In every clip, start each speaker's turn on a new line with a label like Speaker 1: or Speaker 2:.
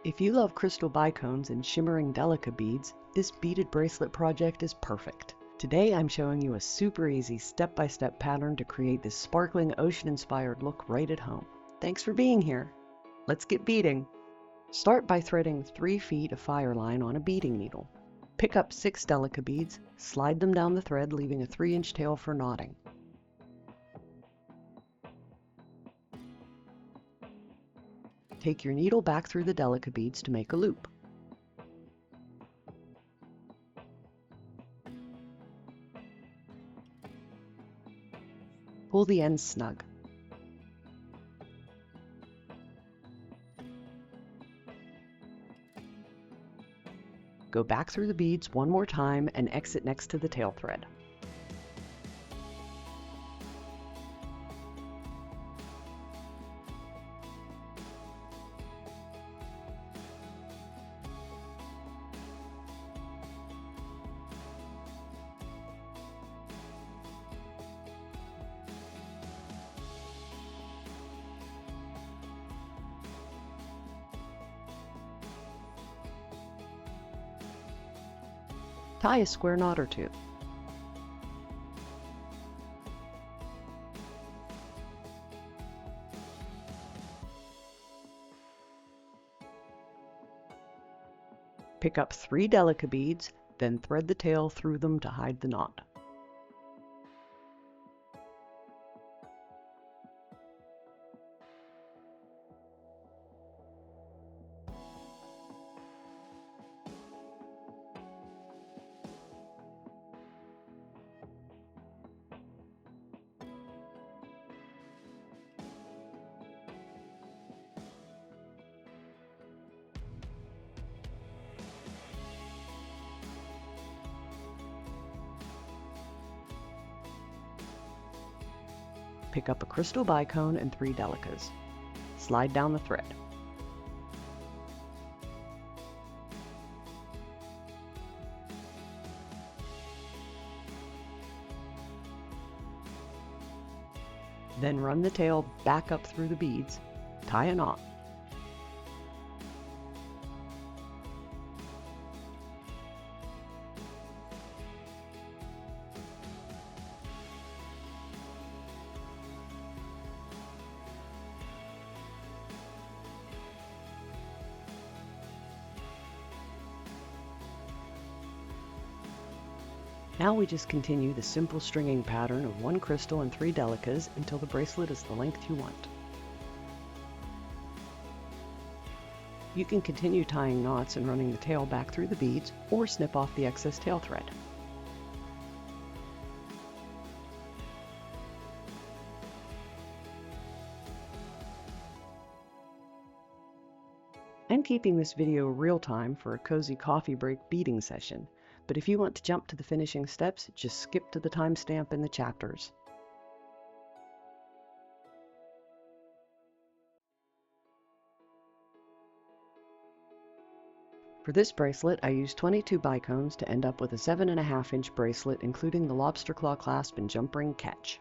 Speaker 1: If you love crystal bicones and shimmering Delica beads, this beaded bracelet project is perfect. Today I'm showing you a super easy step-by-step pattern to create this sparkling ocean-inspired look right at home. Thanks for being here. Let's get beading. Start by threading 3 feet of fire line on a beading needle. Pick up 6 Delica beads, slide them down the thread, leaving a 3-inch tail for knotting. Take your needle back through the Delica beads to make a loop. Pull the ends snug. Go back through the beads one more time and exit next to the tail thread. Tie a square knot or two. Pick up 3 Delica beads, then thread the tail through them to hide the knot. Pick up a crystal bicone and 3 Delicas. Slide down the thread. Then run the tail back up through the beads. Tie a knot. Now we just continue the simple stringing pattern of 1 crystal and 3 Delicas until the bracelet is the length you want. You can continue tying knots and running the tail back through the beads, or snip off the excess tail thread. I'm keeping this video real time for a cozy coffee break beading session, but if you want to jump to the finishing steps, just skip to the timestamp in the chapters. For this bracelet, I used 22 bicones to end up with a 7.5-inch bracelet, including the lobster claw clasp and jump ring catch.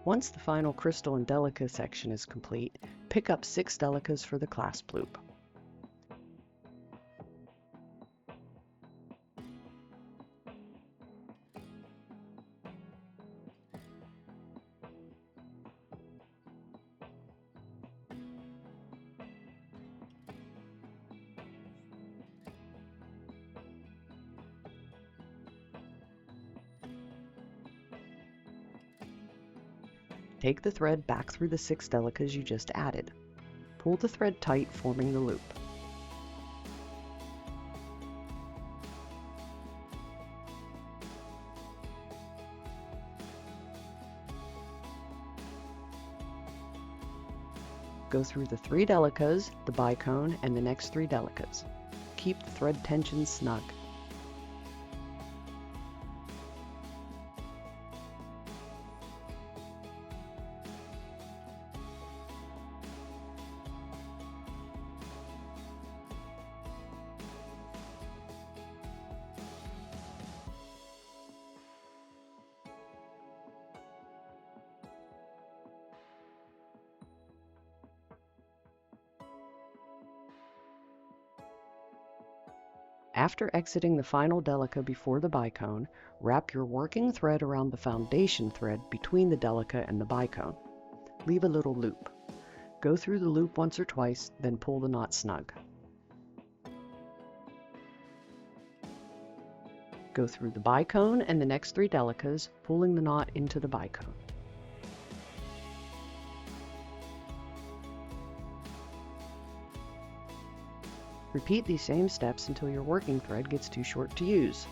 Speaker 1: Once the final crystal and Delica section is complete, pick up 6 Delicas for the clasp loop. Take the thread back through the 6 Delicas you just added. Pull the thread tight, forming the loop. Go through the 3 Delicas, the Bicone, and the next 3 Delicas. Keep the thread tension snug. After exiting the final Delica before the Bicone, wrap your working thread around the foundation thread between the Delica and the Bicone. Leave a little loop. Go through the loop once or twice, then pull the knot snug. Go through the Bicone and the next 3 Delicas, pulling the knot into the Bicone. Repeat these same steps until your working thread gets too short to use.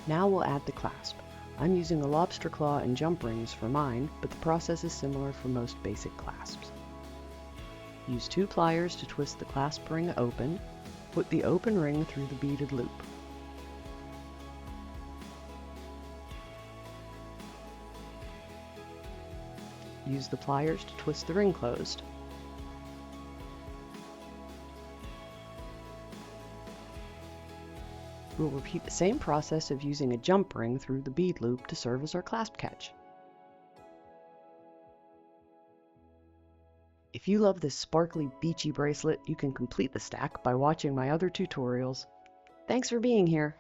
Speaker 1: Now we'll add the clasp. I'm using a lobster claw and jump rings for mine, but the process is similar for most basic clasps. Use 2 pliers to twist the clasp ring open. Put the open ring through the beaded loop. Use the pliers to twist the ring closed. We'll repeat the same process of using a jump ring through the bead loop to serve as our clasp catch. If you love this sparkly, beachy bracelet, you can complete the stack by watching my other tutorials. Thanks for being here!